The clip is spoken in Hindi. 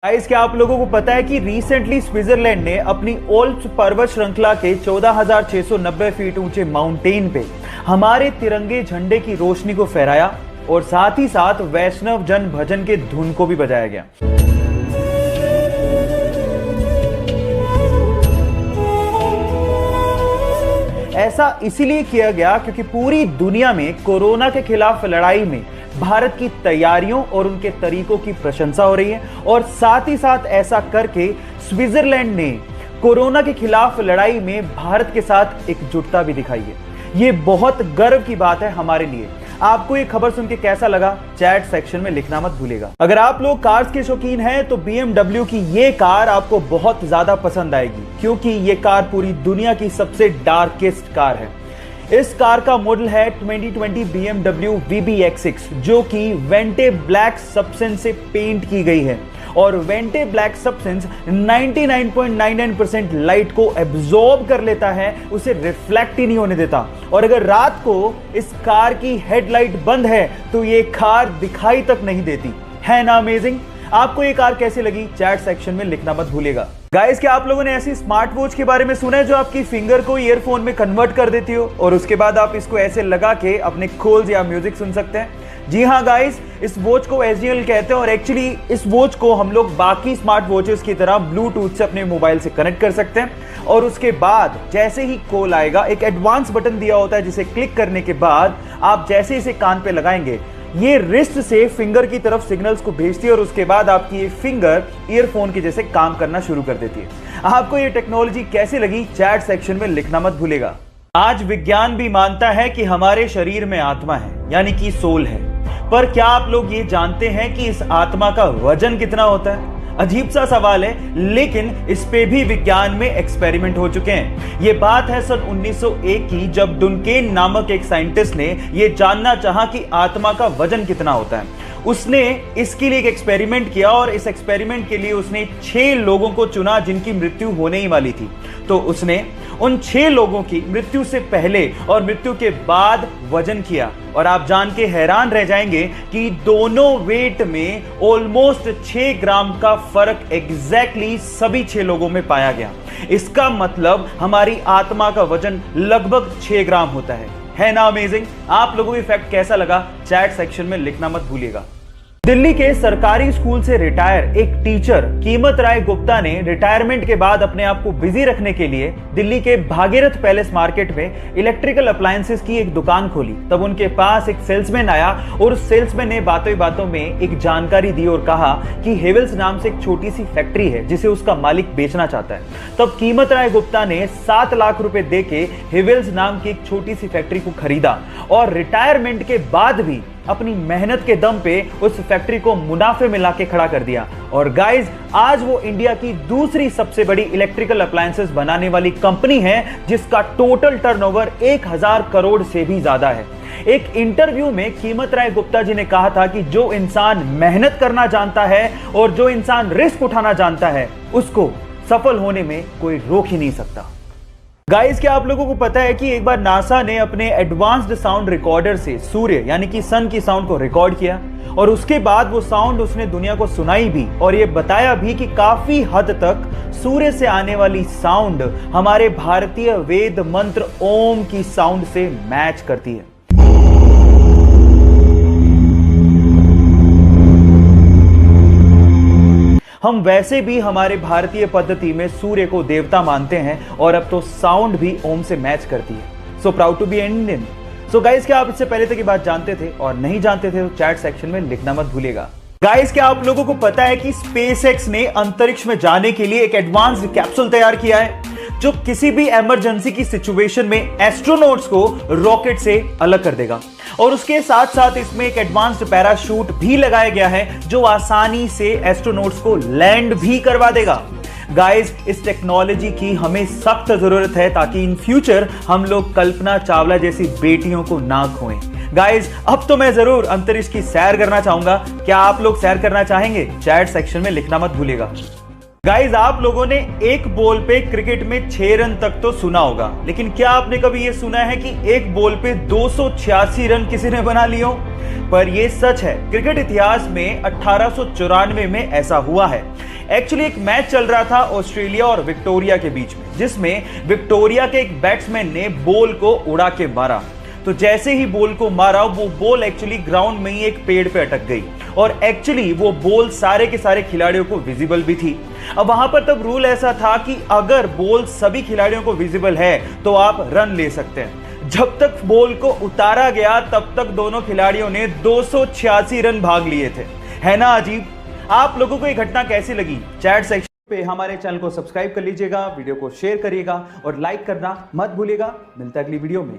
गाइस, क्या आप लोगों को पता है कि रिसेंटली स्विट्जरलैंड ने अपनी ओल्प्स पर्वत श्रृंखला के 14,690 फीट ऊंचे माउंटेन पे हमारे तिरंगे झंडे की रोशनी को फहराया और साथ ही साथ वैष्णव जन भजन के धुन को भी बजाया गया। ऐसा इसीलिए किया गया क्योंकि पूरी दुनिया में कोरोना के खिलाफ लड़ाई में भारत की तैयारियों और उनके तरीकों की प्रशंसा हो रही है और साथ ही साथ ऐसा करके स्विट्जरलैंड ने कोरोना के खिलाफ लड़ाई में भारत के साथ एकजुटता भी दिखाई है। ये बहुत गर्व की बात है हमारे लिए। आपको ये खबर सुन के कैसा लगा, चैट सेक्शन में लिखना मत भूलिएगा। अगर आप लोग कार्स के शौकीन हैं तो BMW की ये कार आपको बहुत ज्यादा पसंद आएगी क्योंकि ये कार पूरी दुनिया की सबसे डार्केस्ट कार है। इस कार का मॉडल है 2020 BMW VBX6 जो कि वेंटे ब्लैक सब्सटेंस से पेंट की गई है और वेंटे ब्लैक सब्सटेंस 99.99% लाइट को एब्जॉर्ब कर लेता है, उसे रिफ्लेक्ट ही नहीं होने देता। और अगर रात को इस कार की हेडलाइट बंद है तो ये कार दिखाई तक नहीं देती। है ना अमेजिंग? आपको ये कार कैसी लगी, चैट सेक्शन में लिखना मत भूलिएगा। गाइस, क्या आप लोगों ने ऐसी स्मार्ट वॉच के बारे में सुना है जो आपकी फिंगर को ईयरफोन में कन्वर्ट कर देती हो और उसके बाद आप इसको ऐसे लगा के अपने खोल्स या म्यूजिक सुन सकते हैं? जी हाँ गाइस, इस वॉच को SGL कहते हैं और एक्चुअली इस वॉच को हम लोग बाकी स्मार्ट वॉचेस की तरह ब्लूटूथ से अपने मोबाइल से कनेक्ट कर सकते हैं और उसके बाद जैसे ही कॉल आएगा एक एडवांस बटन दिया होता है जिसे क्लिक करने के बाद आप जैसे इसे कान पे लगाएंगे ये रिस्ट से फिंगर की तरफ सिग्नल्स को भेजती है और उसके बाद आपकी ये फिंगर ईयरफोन के जैसे काम करना शुरू कर देती है। आपको ये टेक्नोलॉजी कैसी लगी, चैट सेक्शन में लिखना मत भूलिएगा। आज विज्ञान भी मानता है कि हमारे शरीर में आत्मा है, यानी कि सोल है, पर क्या आप लोग ये जानते हैं कि इस आत्मा का वजन कितना होता है? अजीब सा सवाल है, लेकिन इस पे भी विज्ञान में एक्सपेरिमेंट हो चुके हैं। ये बात है सन 1901 की, जब डुनकेन नामक एक साइंटिस्ट ने यह जानना चाहा कि आत्मा का वजन कितना होता है। उसने इसके लिए एक एक्सपेरिमेंट किया और इस एक्सपेरिमेंट के लिए उसने 6 लोगों को चुना जिनकी मृत्यु होने ही वाली थी। तो उसने उन 6 लोगों की मृत्यु से पहले और मृत्यु के बाद वजन किया और आप जान के हैरान रह जाएंगे कि दोनों वेट में ऑलमोस्ट 6 ग्राम का फर्क एग्जैक्टली सभी 6 लोगों में पाया गया। इसका मतलब हमारी आत्मा का वजन लगभग 6 ग्राम होता है ना अमेजिंग? आप लोगों को ये फैक्ट कैसा लगा, चैट सेक्शन में लिखना मत भूलिएगा। दिल्ली के सरकारी स्कूल से रिटायर एक टीचर कीमत राय गुप्ता ने रिटायरमेंट के बाद अपने आप को बिजी रखने के लिए दिल्ली के भागीरथ पैलेस मार्केट में इलेक्ट्रिकल अप्लायंसेस की एक दुकान खोली। तब उनके पास एक सेल्समैन आया और उस सेल्समैन ने बातों बातों में एक जानकारी दी और कहा कि हेवल्स नाम से एक छोटी सी फैक्ट्री है जिसे उसका मालिक बेचना चाहता है। तब कीमत राय गुप्ता ने 7 लाख रुपए देके हेवल्स नाम की एक छोटी सी फैक्ट्री को खरीदा और रिटायरमेंट के बाद भी अपनी मेहनत के दम पे उस फैक्ट्री को मुनाफे में लाके खड़ा कर दिया। और गाइस, आज वो इंडिया की दूसरी सबसे बड़ी इलेक्ट्रिकल अप्लायंसेस बनाने वाली कंपनी है जिसका टोटल टर्नओवर 1000 करोड़ से भी ज्यादा है। एक इंटरव्यू में कीमत राय गुप्ता जी ने कहा था कि जो इंसान मेहनत करना जानता है और जो इंसान रिस्क उठाना जानता है उसको सफल होने में कोई रोक ही नहीं सकता। गाइस, क्या आप लोगों को पता है कि एक बार नासा ने अपने एडवांस्ड साउंड रिकॉर्डर से सूर्य यानी कि सन की साउंड को रिकॉर्ड किया और उसके बाद वो साउंड उसने दुनिया को सुनाई भी और ये बताया भी कि काफी हद तक सूर्य से आने वाली साउंड हमारे भारतीय वेद मंत्र ओम की साउंड से मैच करती है। हम वैसे भी हमारे भारतीय पद्धति में सूर्य को देवता मानते हैं और अब तो साउंड भी ओम से मैच करती है। So proud to be Indian. So guys, क्या आप इससे पहले तक ये बात जानते थे और नहीं जानते थे तो चैट सेक्शन में लिखना मत भूलिएगा। गाइस, क्या आप लोगों को पता है कि SpaceX ने अंतरिक्ष में जाने के लिए एक एडवांस्ड कैप्सूल तैयार किया है जो किसी भी इमरजेंसी की सिचुएशन में एस्ट्रोनॉट्स को रॉकेट से अलग कर देगा और उसके साथ साथ इसमें एक एडवांस्ड पैराशूट भी लगाया गया है जो आसानी से एस्ट्रोनॉट्स को लैंड भी करवा देगा। गाइस, इस टेक्नोलॉजी की हमें सख्त जरूरत है ताकि इन फ्यूचर हम लोग कल्पना चावला जैसी बेटियों को ना खोएं। गाइस, अब तो मैं जरूर अंतरिक्ष की सैर करना चाहूंगा। क्या आप लोग सैर करना चाहेंगे? चैट सेक्शन में लिखना मत भूलिएगा। गाइज, आप लोगों ने एक बॉल पे क्रिकेट में 6 रन तक तो सुना होगा, लेकिन क्या आपने कभी यह सुना है कि एक बॉल पे 286 रन किसी ने बना लिए हो? पर यह सच है, क्रिकेट इतिहास में 1894 में ऐसा हुआ है। एक्चुअली एक मैच चल रहा था ऑस्ट्रेलिया और विक्टोरिया के बीच में, जिसमें विक्टोरिया के एक बैट्समैन ने बॉल को उड़ा के मारा। तो जैसे ही बॉल को मारा, वो बॉल एक्चुअली ग्राउंड में ही एक पेड़ पे अटक गई और एक्चुअली वो बॉल सारे के सारे खिलाड़ियों को विजिबल भी थी। अब वहां पर तब रूल ऐसा था कि अगर बॉल सभी खिलाड़ियों को विजिबल है तो आप रन ले सकते हैं। जब तक बॉल को उतारा गया तब तक दोनों खिलाड़ियों ने 286 रन भाग लिए थे। है ना अजीब? आप लोगों को ये घटना कैसी लगी? चैट सेक्शन पे हमारे चैनल को सब्सक्राइब कर लीजिएगा, वीडियो को शेयर करिएगा और लाइक करना मत भूलिएगा। मिलता है अगली वीडियो में।